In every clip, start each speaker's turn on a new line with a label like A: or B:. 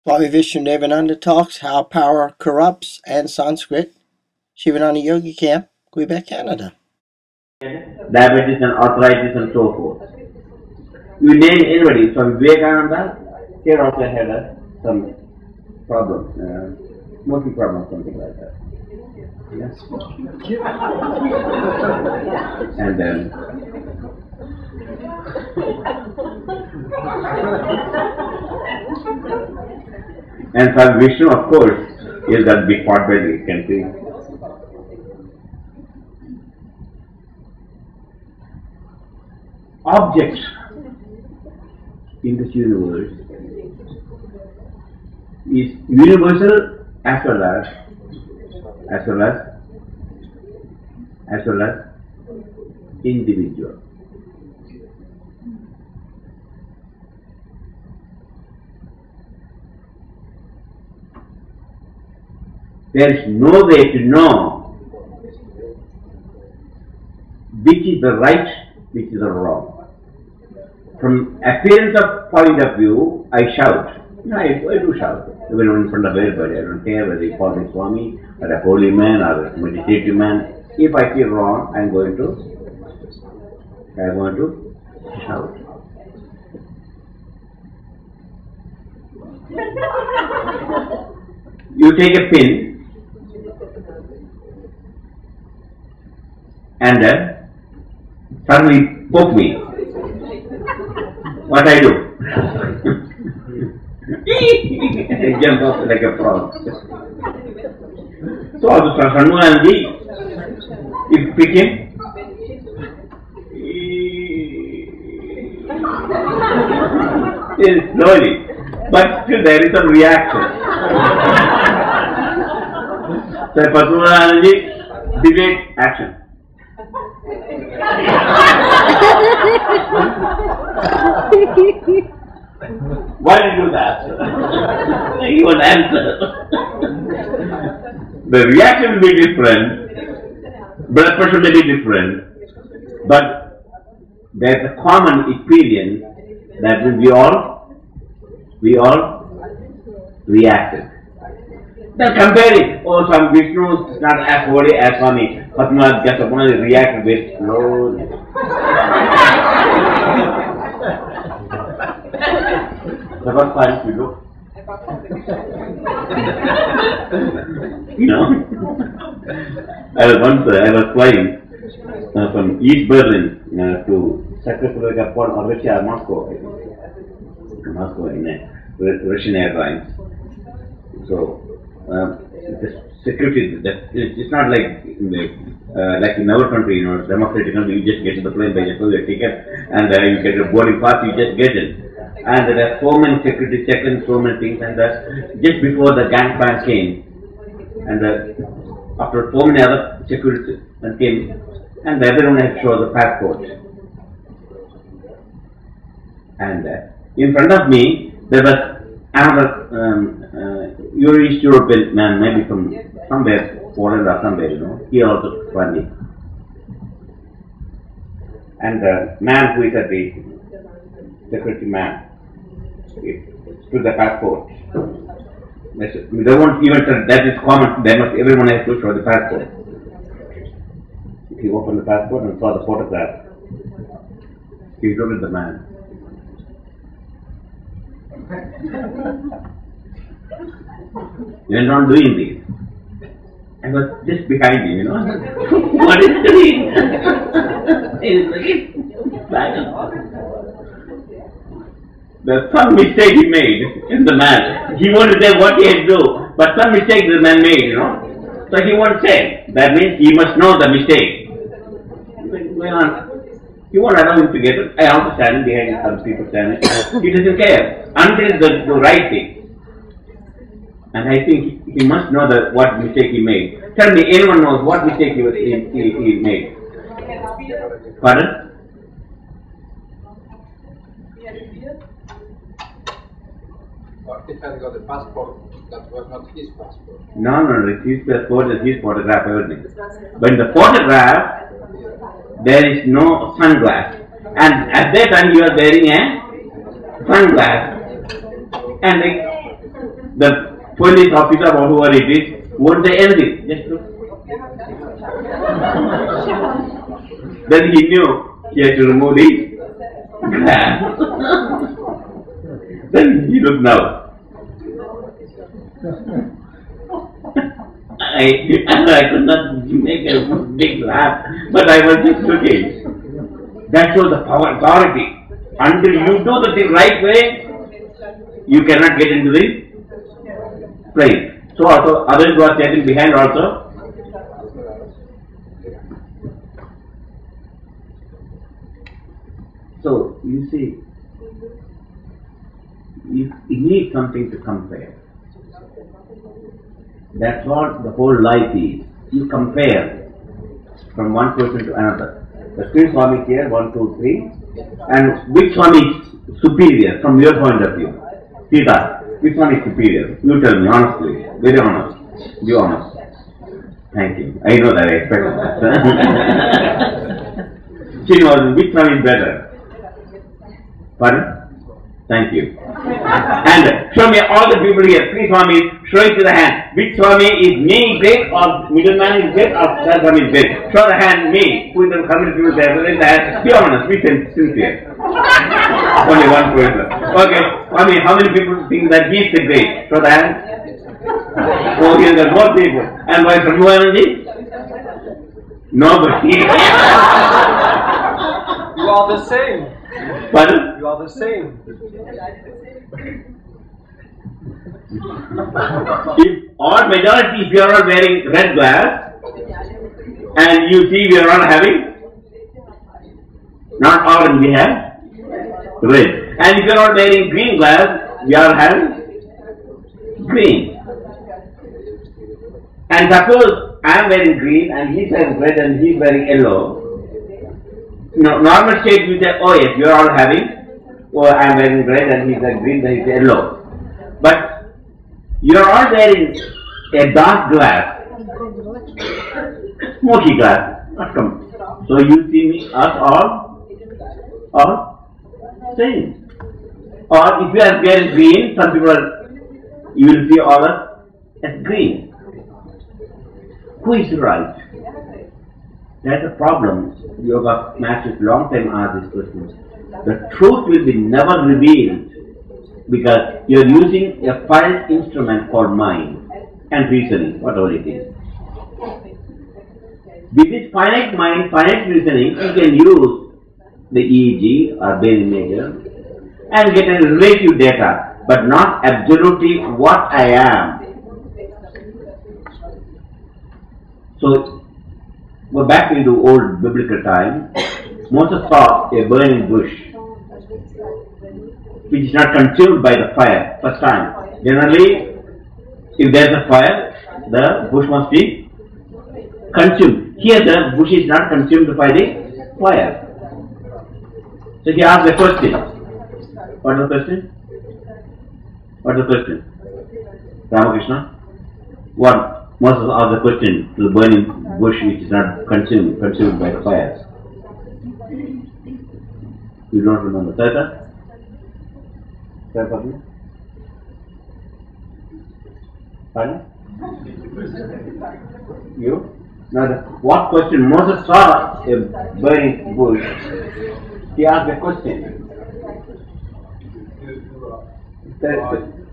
A: Swami Vishnu-devananda talks How Power Corrupts and Sanskrit, Sivananda Yogi Camp, Quebec, Canada.
B: Diabetes and arthritis and so forth. You name anybody, from Vivekananda, here also had some problem, smoking problem, something like that. Yes. And then and Swami Vishnu, of course, is that big part where you can see. Objects in this universe is universal as well as individual. There is no way to know which is the right, which is the wrong. From appearance of point of view, I shout. I do shout. Even in front of everybody. I don't care whether you call me Swami, or a holy man, or a meditative man. If I feel wrong, I'm going to shout. You take a pin and suddenly poke me. What I do? I jump up like a frog. So also Shanmuganji, if pick him, slowly, but still there is some reaction. So Shanmuganji, debate, action. Why did you do that? He won't answer. The reaction will be different, blood pressure may be different, but there is a common experience that we all reacted. Then compare it. Oh, some Vishnu is not as holy as Swami. Padma just upon reacted very slowly. The first time you look. You know, I was flying from East Berlin to Sacrifice upon Russia, Moscow in a Russian Airlines. So the security, it's not like in our country, democratic country, you just get to the plane by just your ticket and you get a boarding pass, you just get it. And there are so many security checks and so many things, and just before the gangplank came, and after so many other security came, and everyone had to show the passport. And in front of me, there was another East European man, maybe from somewhere, Poland or somewhere, he also funny. And the man who is at the security man, to the passport. They won't even tell that is common, everyone has to show the passport. If you open the passport and saw the photograph, he looked at the man. You are not doing this. I was just behind him, What is doing? There's some mistake he made in the man. He wanted to say what he had to do, but some mistake the man made, So he won't say. That means he must know the mistake. He won't allow him to get it. I also standing behind some people standing. He doesn't care until the right thing. And I think he must know what mistake he made. Tell me, anyone knows what mistake he made? Pardon?
C: He had got a passport that was not his passport.
B: No, it's his passport, it's his photograph, everything. But in the photograph, there is no sunglass. And at that time, you are wearing a sunglass. And The police officer or whoever it is won't say anything. Just look. Then he knew he had to remove the glass. Then he looked now. I could not make a big laugh, but I was just looking. That shows the power, authority. Until you do the thing right way, you cannot get into the plane. So also others who are sitting behind also. So you see, you need something to compare. That's what the whole life is. You compare from one person to another. The three Swamis here, 1, 2, 3. And which one is superior from your point of view? Sita, which one is superior? You tell me honestly, very honest. Be honest. Thank you. I know that I expected that. Srinivas, which one is better? Pardon? Thank you. And show me all the people here, three Swamis, show it to the hand. Which Swami is me great or middleman is great or that Swami is great? Show the hand, me. Who is the community people there? Raise the hand. Be honest, be sincere. Only one person. Okay, Swami, how many people think that he is the great? Show the hand. Oh, here there are more people. And why Brahmanji? Nobody.
D: You are the same.
B: Pardon?
D: You are the same.
B: If all majority, if you are all wearing red glass, and you see we are all having, not orange, we have red. And if you are all wearing green glass, we are having green. And suppose I am wearing green and he is wearing red and he is wearing yellow. No, normal state we say, oh yes, you are all having, oh I am wearing red and he is wearing green, then he is yellow. But you are all wearing a dark glass, smoky glass, not come. So you see me, us all same. Or if you are wearing green, some people are, you will see all us as green. Who is right? That's a problem. Yoga masters long time ask this question. The truth will be never revealed because you are using a false instrument called mind and reasoning, whatever it is. With this finite mind, finite reasoning, you can use the EEG or brain imager and get a relative data, but not absolutely what I am. So, go back into old biblical time. Moses saw a burning bush which is not consumed by the fire first time. Generally, if there is a fire, the bush must be consumed. Here the bush is not consumed by the fire. So he asked a question. What is the question? What is the question? Ramakrishna? What? Moses asked the question to the burning bush which is not consumed by the fire. You don't remember. Tata? Pardon? You? Now, what question? Moses saw a burning bush. He asked a question.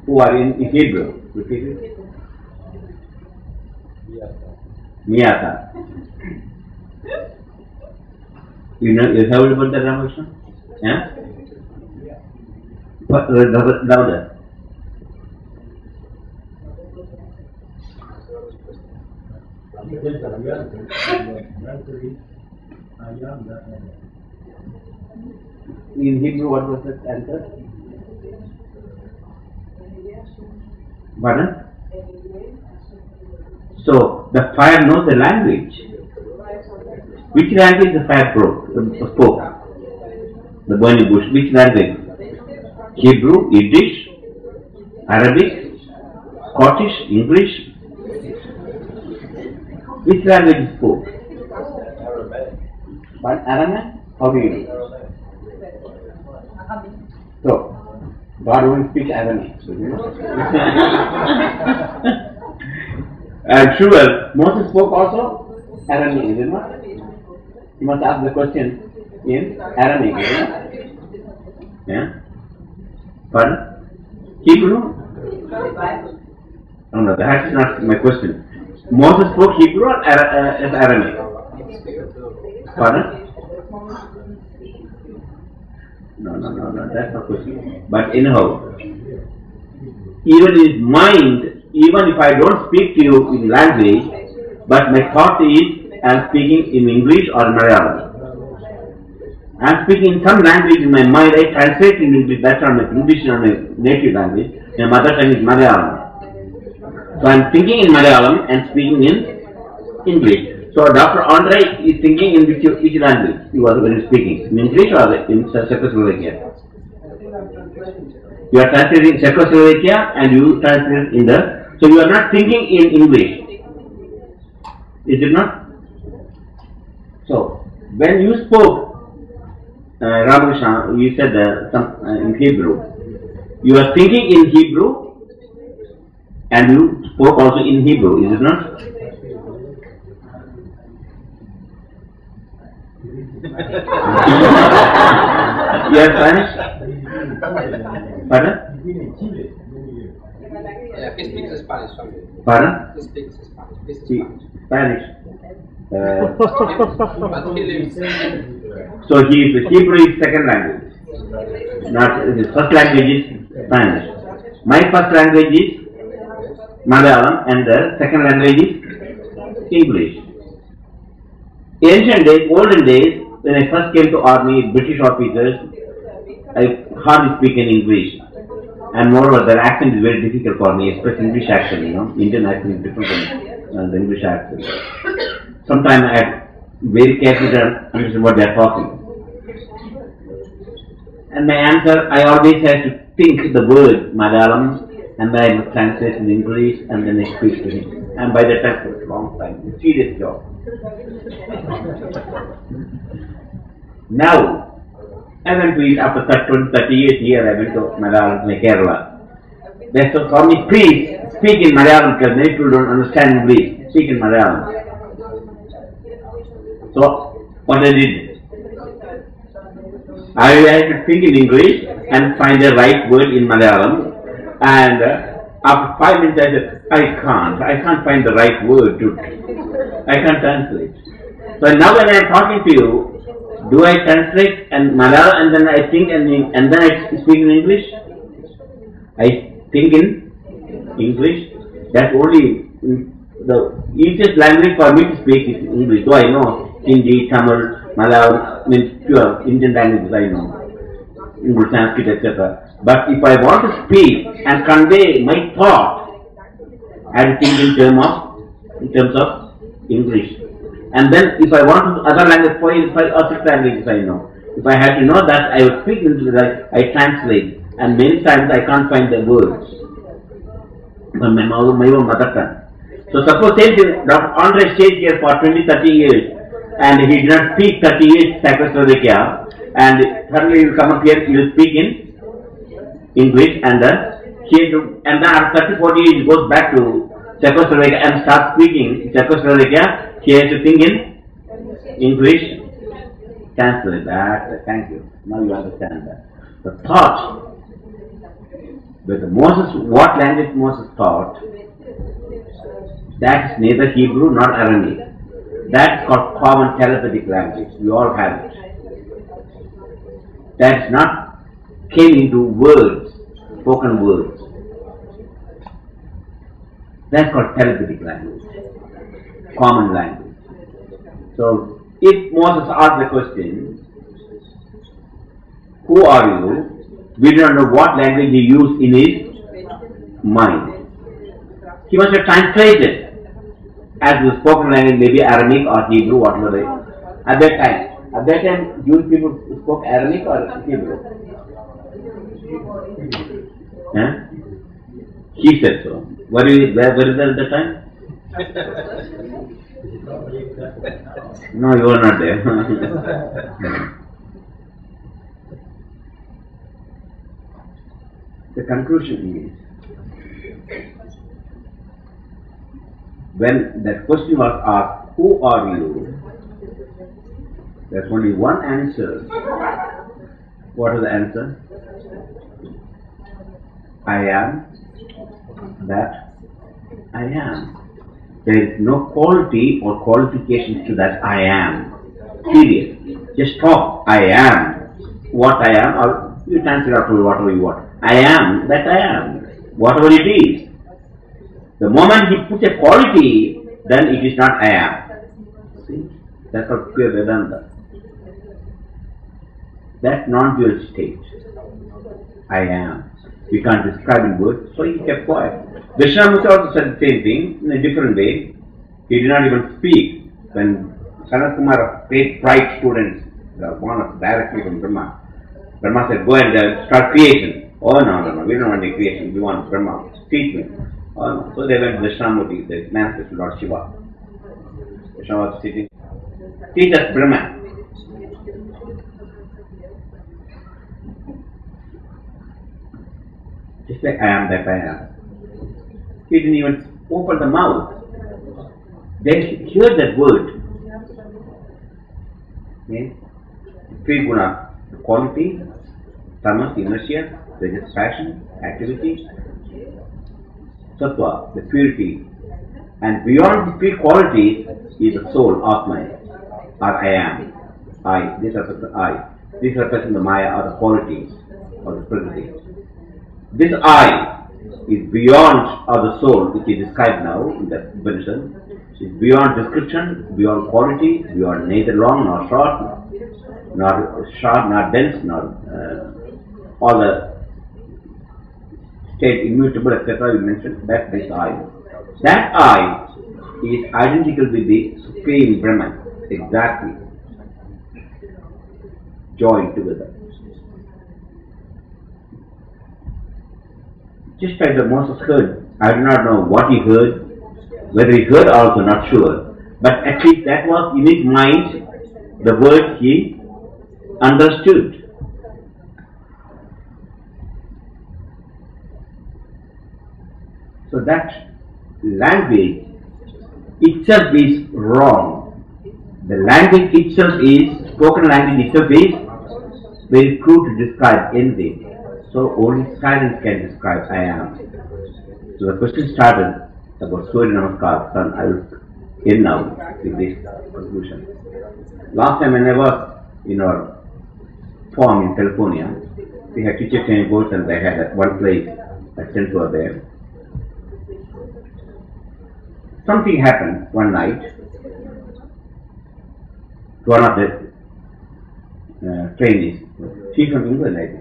B: Who are in Hebrew? Repeat it. Miyata. You heard about that, Ramakrishna? Yeah? But louder. In Hebrew, what was that answer? Pardon? So, the fire knows the language. Which language the fire spoke? The burning bush. Which language? Hebrew, Yiddish, Arabic, Scottish, English. Which language spoke? But Aramaic? How do you know? So, God won't speak Aramaic. And sure, Moses spoke also Aramaic, is it not? You must ask the question in Aramaic, is it not? Yeah? Pardon? Hebrew? Oh no, that's not my question. Moses spoke Hebrew or Aramaic? Pardon? No, that's not question. But anyhow, even in mind, even if I don't speak to you in language, but my thought is I am speaking in English or Malayalam. I am speaking in some language in my mind, I translate in English, that's not my English or my native language. My mother tongue is Malayalam. So I am thinking in Malayalam and speaking in English. So Dr. Andre is thinking in which language you are when speaking, in English or in Czechoslovakia? You are translating Czechoslovakia and you translate in the, so you are not thinking in English, is it not? So when you spoke, Ramakrishna, you said in Hebrew, you are thinking in Hebrew and you spoke also in Hebrew, is it not? You are Spanish? Pardon?
C: Yeah, he speaks Spanish. Sorry.
B: Pardon?
C: He speaks Spanish. He speaks
B: Spanish.
C: But he lives.
B: So Hebrew is second language. Not his first language is Spanish. My first language is Malayalam and the second language is English. Ancient days, olden days, when I first came to army, British officers, I hardly speak in English. And moreover, their accent is very difficult for me, especially English accent, Indian accent is different from the English accent. Sometimes I have very carefully to understand what they are talking. And my answer, I always have to think the word Malayalam, and then I must translate in English, and then I speak to him. And by that time, for a long time, it's a serious job. Now, I went to it after 30 years here, I went to Malayalam, Kerala. They said, Swami, please speak in Malayalam because many people don't understand English. Speak in Malayalam. So, what I did, I had to think in English and find the right word in Malayalam. And after 5 minutes, I said, I can't find the right word I can't translate. So now when I am talking to you, do I translate and Malayalam and then I think and then I speak in English? I think in English. That's only the easiest language for me to speak is English. Though I know Hindi, Tamil, Malayalam, means pure Indian languages I know. English, Sanskrit, etc. But if I want to speak and convey my thought, I have to think in terms of English. And then if I want to other language, 5 or 6 languages I know. If I had to know that, I would speak into that, I translate. And many times I can't find the words. But my own mother tongue. So suppose Dr. Andre stayed here for 20-30 years and he did not speak 30 years Czechoslovakia, and suddenly you come up here, you will speak in English, and then after 30-40 years he goes back to Czechoslovakia and starts speaking Czechoslovakia. He has to think in English. Translate that. Thank you. Now you understand that. The thought with Moses, what language Moses taught, that is neither Hebrew nor Aramaic. That's called common telepathic language. We all have it. That's not came into words, spoken words. That's called telepathic language, common language. So, if Moses asked the question, who are you? We don't know what language he used in his mind. He must have translated as the spoken language, maybe Aramaic or Hebrew, whatever. At that time, Jewish people spoke Aramaic or Hebrew? He said so. Where is that at the time? No, you are not there. The conclusion is, when that question was asked, who are you? There's only one answer. What is the answer? I am that I am. There is no quality or qualifications to that I am. Period. Just talk. I am. What I am, or you translate out to whatever you want. I am that I am. Whatever it is. The moment he puts a quality, then it is not I am. See? That's how pure Vedanta. That non-dual state. I am. We can't describe in words, so he kept quiet. Vishnu also said the same thing in a different way. He did not even speak. When Sanat Kumar, great bright students, one of directly from Brahma, Brahma said, go and start creation. Oh no, we don't want any creation, we want Brahma. Teach me. Oh no. So they went to Vishnamurti, the manifested Lord Shiva. Vishnu was sitting. Teach us Brahma. Just like I am that I am. He didn't even open the mouth. They heard that word. Okay? Three guna, quality, tamas, inertia, rajas, passion, activity, sattva, the purity. And beyond the three qualities is the soul, Atma, or I am. I, this represents I. This represents the Maya or the qualities or the Prakriti. This I is beyond or the soul, which is described now in the Upanishad, is beyond description, beyond quality, beyond neither long nor short, nor dense, nor all the state immutable, etc. we mentioned. That this I. That I is identical with the Supreme Brahman, exactly, joined together. Just like the Moses heard, I do not know what he heard, whether he heard also not sure, but at least that was in his mind the word he understood. So that language itself is wrong. The language itself is, spoken language itself is very crude to describe anything. So only silence can describe I am. So the question started about Surya Namaskar, son. I will end now with this conclusion. Last time when I was in our farm in California, we had teacher training course and they had one place, a tent over there. Something happened one night to one of the trainees. She's from England, I think.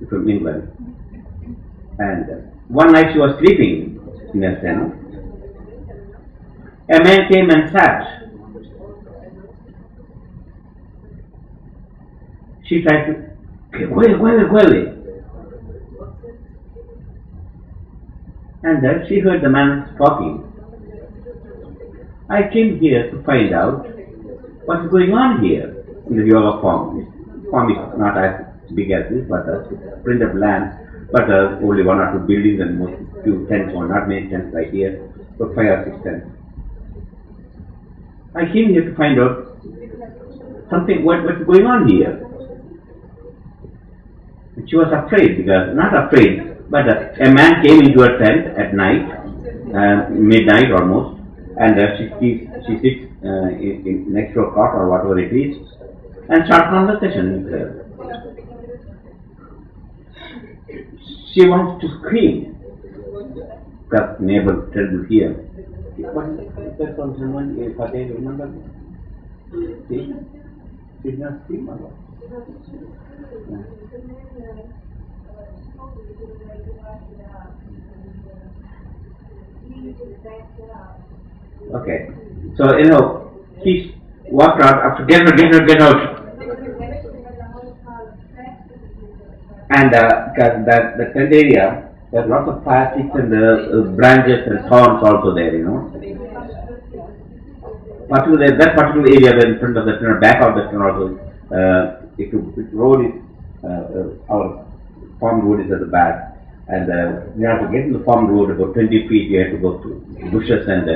B: From England. And one night she was sleeping in a tent. A man came and sat. She tried to go away. And then she heard the man talking. I came here to find out what's going on here in the yoga form. Form is not as big as this, but a print of land, but only one or two buildings and most few tents, or not many tents like here, but 5 or 6 tents. I came here to find out something, what's going on here. And she was afraid, because, not afraid, but a man came into her tent at night, midnight almost, and she sits next to a cot or whatever it is, and start conversation with her. She wants to scream. That neighbor terrible here. What is that from someone? Fateh, remember? See? Did not scream a lot. Okay. So, he walked out after get out. And because the tent area, there's lots of plastics and branches and thorns also there, Particularly that particular area where in front of the tent, back of the tent also, If the road is, our farm road is at the back, and we have to get in the farm road about 20 feet. We have to go through bushes and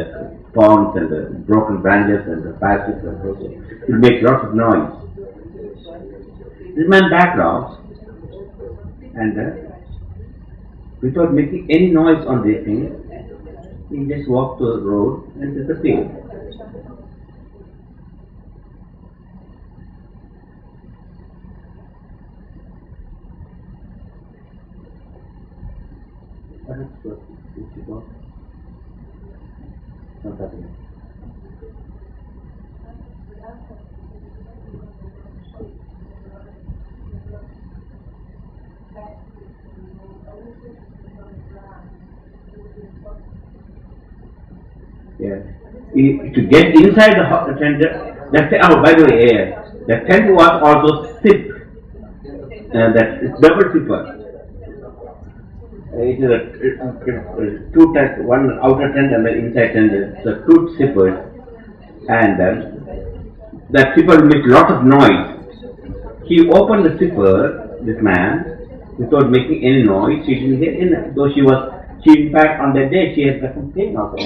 B: ponds and broken branches and patches and so on. It will make lots of noise. This man backed off, and without making any noise on this thing, he just walked to the road and disappeared. Not happening. Yeah. To get inside the tent, oh, by the way, the tent was also sip. That is double zipper. It is a two tent, one outer tent and the inside tent. It's a two zippers, and that zipper makes lot of noise. He opened the zipper, this man, without making any noise. She didn't hear any. Though in fact, on that day, she had some pain also.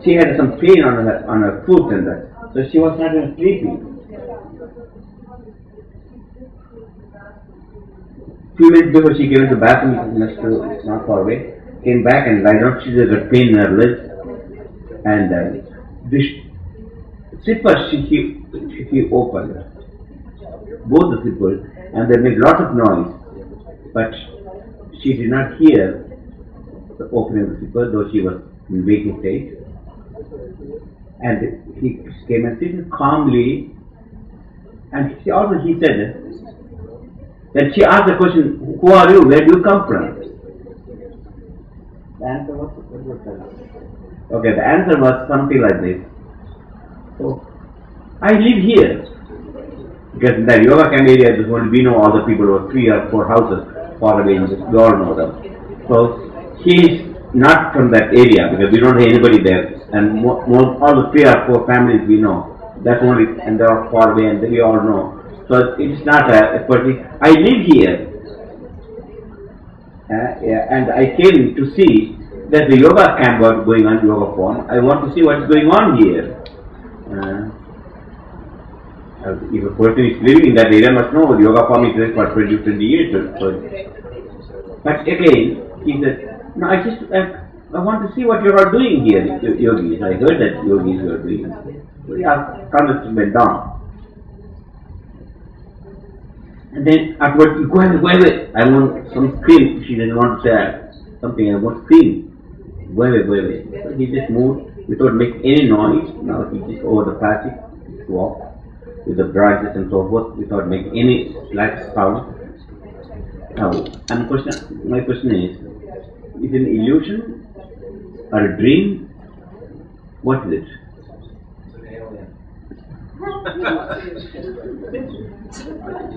B: She had some pain on her foot and that. So she was not even sleeping. Few minutes before she came into the bathroom, next to, not far away, came back and lied down. She had a pain in her legs. And this zipper she opened, both the zippers, and they made lot of noise. But she did not hear the opening of the zipper, though she was in waking state. And he came and sitting calmly, and he said that she asked the question, "Who are you? Where do you come from?" The answer was, okay, the answer was something like this. So, I live here. Because in the yoga camp area, we know all the people who are 3 or 4 houses far away, we all know them. So, he is not from that area because we don't have anybody there, and all the 3 or 4 families we know. That's only, and they are far away, and we all know. So it is not a person. I live here, and I came to see that the yoga camp was going on, yoga form. I want to see what is going on here. If a person is living in that area, must know the yoga form is there for 20 years. But again, he said, "No, I want to see what you are doing here, yogis. I heard that yogis were doing." So yeah, conversation went down. And then afterwards, you go away. I want some cream. She didn't want to say something. I want cream. Go away. So he just moved without making any noise. Now he just over the plastic, just walked with the branches and so forth without making any slight sound. Now, my question is it an illusion or a dream? What is it?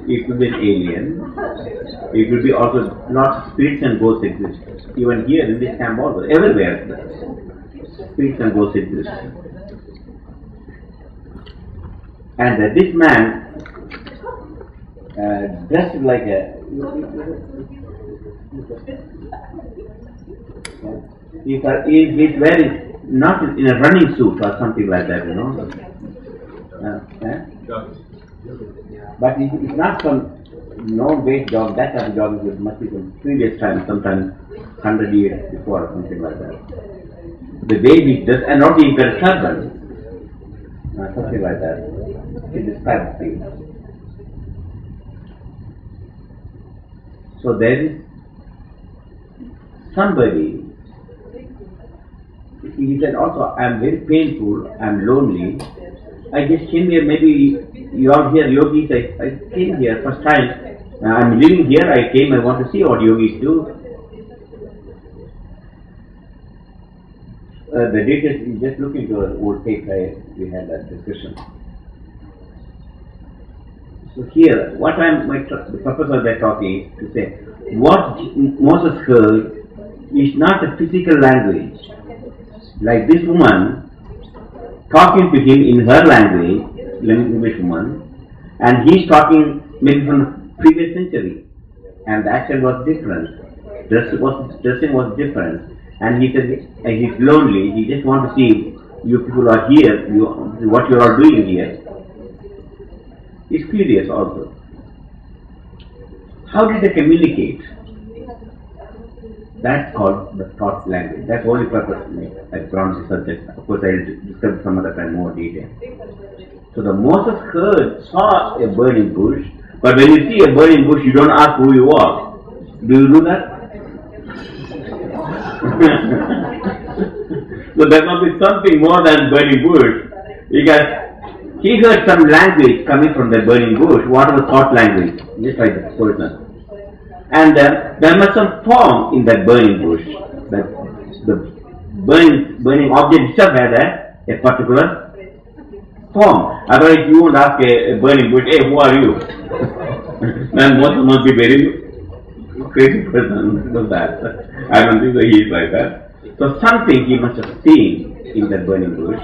B: It could be an alien. It could be also not spirits and ghosts exist. Even here in this camp also, everywhere, spirits and ghosts exist. And this man dressed like a he's wearing not in a running suit or something like that, you know. But it's not some no-weight job. That type of job must be from previous time, sometimes 100 years before or something like that. The way he does, and not even a turban, something like that. In this type of thing. So there is somebody. He said also, "I am very painful. I am lonely. I just came here, maybe you are here, yogis, I came here first time. I am living here, I came, I want to see what yogis do." The details, you just look into an old tape, we had that discussion. So here, the purpose of that talking is to say, what Moses heard is not a physical language. Like this woman, talking to him in her language, English woman, And he's talking maybe from the previous century, and the action was different, dressing was different, and he said he's lonely, he just wants to see you people are here, what you are doing here. He's curious also. How did they communicate? That's called the thought language. That's the only purpose I brought the subject. Of course, I will discuss some other time more detail. So the Moses saw a burning bush, but when you see a burning bush, you don't ask who you are. Do you do that? So there must be something more than burning bush, because he heard some language coming from the burning bush. What was thought language? Just like the person. And there must be some form in that burning bush. The burning object itself had a particular form. Otherwise, you won't ask a burning bush, "Hey, who are you?" Then Moses must be very crazy person to do that. I don't think so he is like that. So something he must have seen in that burning bush.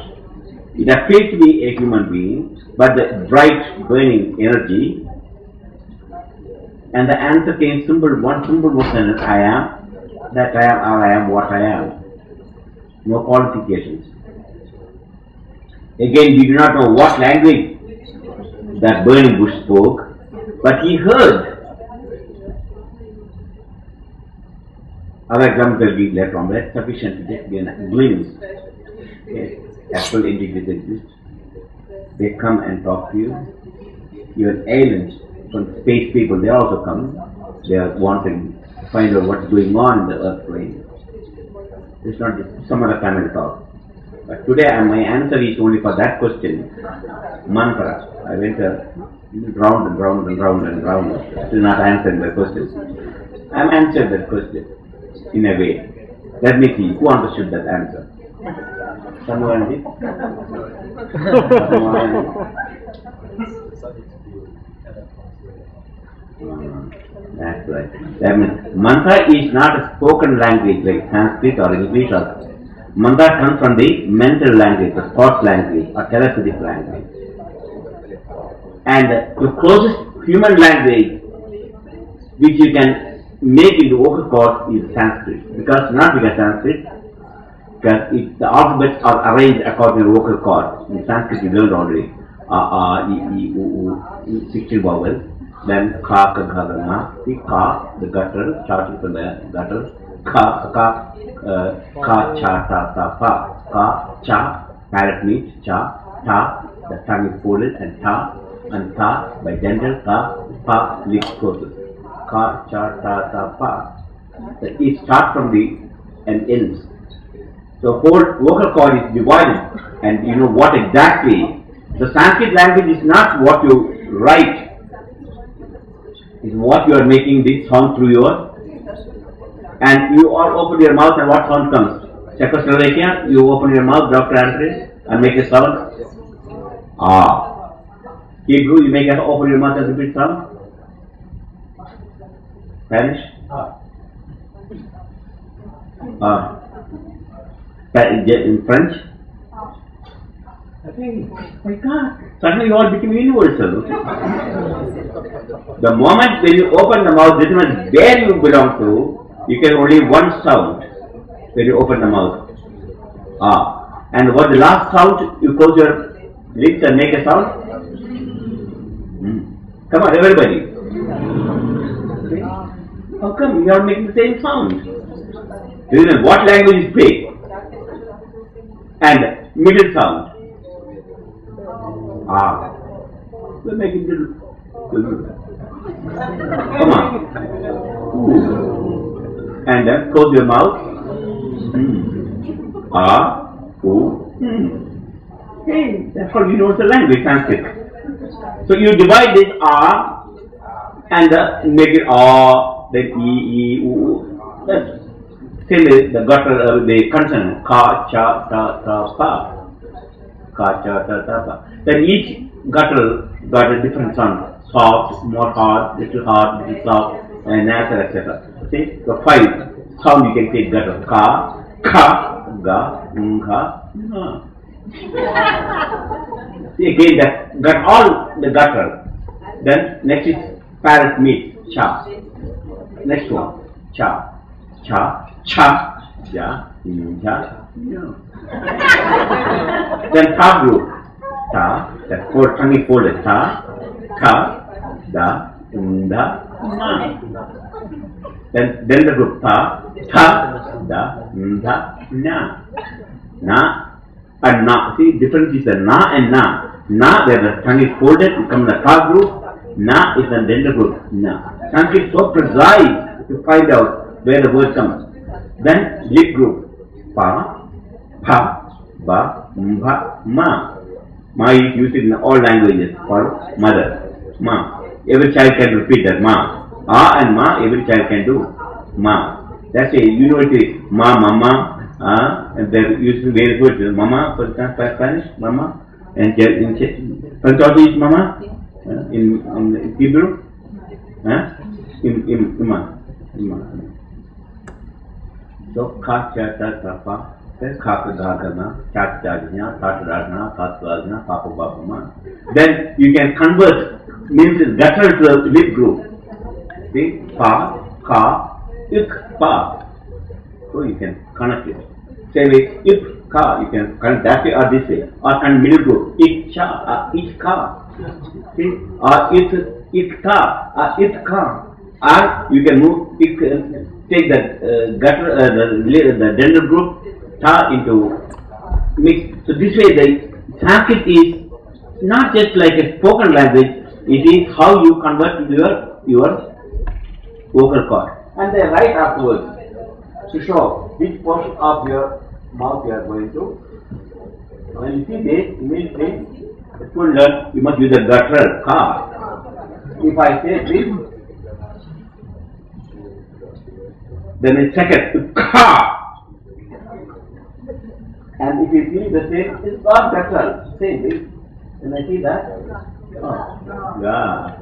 B: It appeared to be a human being, but the bright burning energy. And the answer came simple. One simple was I am, that I am, or I am what I am. No qualifications. Again, we do not know what language that burning bush spoke, but he heard. Other examples will be later on, but sufficient to just be a glimpse. Yes, actual entities exist. They come and talk to you. Even aliens, from space people, they also come. They are wanting to find out what's going on in the earth plane. It's not just some other time I'll talk. But today my answer is only for that question. Mantra. I went round and round and round and round. Still not answering the question. I'm answered that question in a way. Let me see who understood that answer. Someone did? That's right. That means mantra is not a spoken language like Sanskrit or English or mantra comes from the mental language, the thought language or telepathic language. And the closest human language which you can make into vocal chords is Sanskrit. Because Sanskrit, because the alphabets are arranged according to vocal chords. In Sanskrit you learned already. E, U, 16 vowels. Then ka, ka, ga, ga, na. See ka, the gutter, starting from the gutter. Ka, cha, ta, ta, pa. Ka, cha, parrot meat, cha, ta, the tongue is folded, and ta, by gentle, ka, pa, lips closes. Ka, cha, ta, ta, pa. So it starts from the and ends. So whole vocal cord is divided, and you know what exactly. The Sanskrit language is not what you write. Is what you are making this sound through your, and you all open your mouth and what sound comes? Czechoslovakia, you open your mouth, Dr. Andres, and make a sound. Ah. Hebrew, you make a open your mouth and repeat sound. Spanish? In French? My God, suddenly you all become universal. The moment when you open the mouth, this is where you belong to, you can only one sound when you open the mouth. And what the last sound, you close your lips and make a sound. Come on, everybody. Okay. How come you are making the same sound? Reason, what language you speak? And middle sound. We'll make it little. Come on. And then close your mouth. Hey, that's called universal language, Sanskrit. So you divide this and make it then E, U. That's same as the gutter, the consonant. Ka, cha, ta, ta, pa. Ka, cha, ta, ta, pa. Then each gutter got a different sound. Soft, more hard, little soft, and nasal, etc. See, the 5 sound you can take gutter. Ka, ga, nga, na. See again that got all the gutter. Then next is parrot meat, cha. Next one, cha, cha, cha, ja, ja, no. Then ta group, ta, that four tongue folded, ta, ka, da, da, ma. Then the group ta, tha, da, da, na. Na and na. See, difference is the na and na. Na, where the tongue is folded, it comes the ta group. Na is the dender group. Na. Sanskrit is so precise to find out where the word comes. Then lip group. Pa, pa, ba, mba, ma. Ma is used in all languages for mother. Ma. Every child can repeat that. Ma. A and ma, every child can do. Ma. That's a university. Ma, mama. And they're using various words. Mama, for Spanish, mama. And in Punjabi is mama. In Hebrew, ima. So, ka, cha, ta, ta, pa. Then ka, da, na, cha, cha, na, ta, ta, na, ta, ta, na, pa, pa, ba, ma. Then you can convert means guttural to the lip group. See, pa, ka, ik, pa. So you can connect it. Same way, if ka, you can connect that way or this way. Or can middle group, ik cha, ich ka. See, or it ka, it ka. Or you can move, take the gutter, the dender group, ta into mix. So this way the Sanskrit is not just like a spoken language, it is how you convert your vocal cord. And they write afterwards to show which portion of your mouth you are going to. When you see this, immediately it will learn you must use the guttural ka. If I say this, then it's second ka. And if you see the same, it's not guttural. Same way. When I see that, oh, yeah.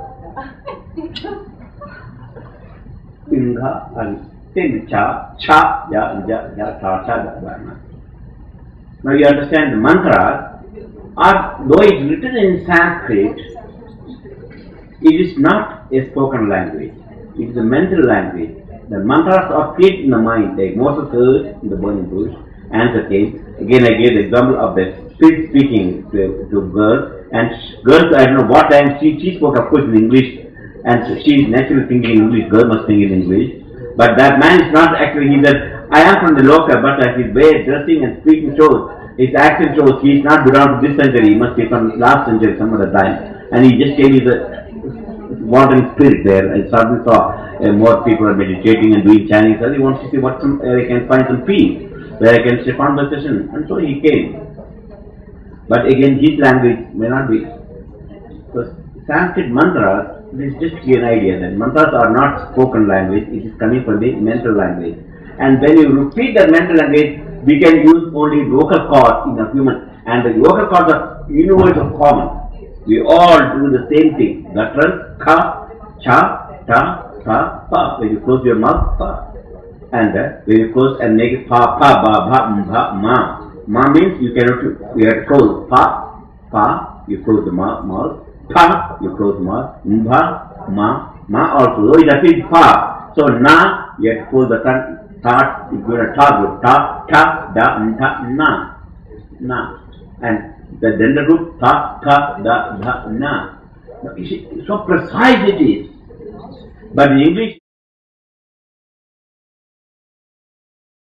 B: Inga and same cha, cha, ja, ja, ja, ta, cha, da, da. Now you understand the mantras, though it is written in Sanskrit, it is not a spoken language. It is a mental language. The mantras are created in the mind, like Moses heard in the burning bush, answer came. Again, I gave the example of the spirit speaking to girls, and girls, I don't know what time, she spoke of course in English, and so she is naturally thinking in English, girl must think in English. But that man is not actually, he said, I am from the local, but his way of dressing and speaking shows, his accent shows he is not belong to this century, he must be from last century some other time. And he just came with a wandering spirit there. I suddenly saw more people are meditating and doing chanting, so he wants to see what where I can find some peace, where I can stay conversation, and so he came. But again, his language may not be. So Sanskrit mantras, this is just to give an idea that mantras are not spoken language, it is coming from the mental language. And when you repeat the mental language, we can use only vocal cords in a human, and the vocal cords are universal common. We all do the same thing. Guttural, ka, cha, ta, pa, pa. When you close your mouth, pa. And when you close and make it pa, pa, ba, ba, mba, ma. Ma means you cannot, you have to close. Pa, pa, you close the mouth. Pa, you close the mouth. Mba, ma also. So that is pa. So na, you have to close the tongue. Ta, you go to ta group. Ta, ta, da, ta, na. Na. And the dender group, ta, ta, da, na. Now, you see, so precise it is. But in English,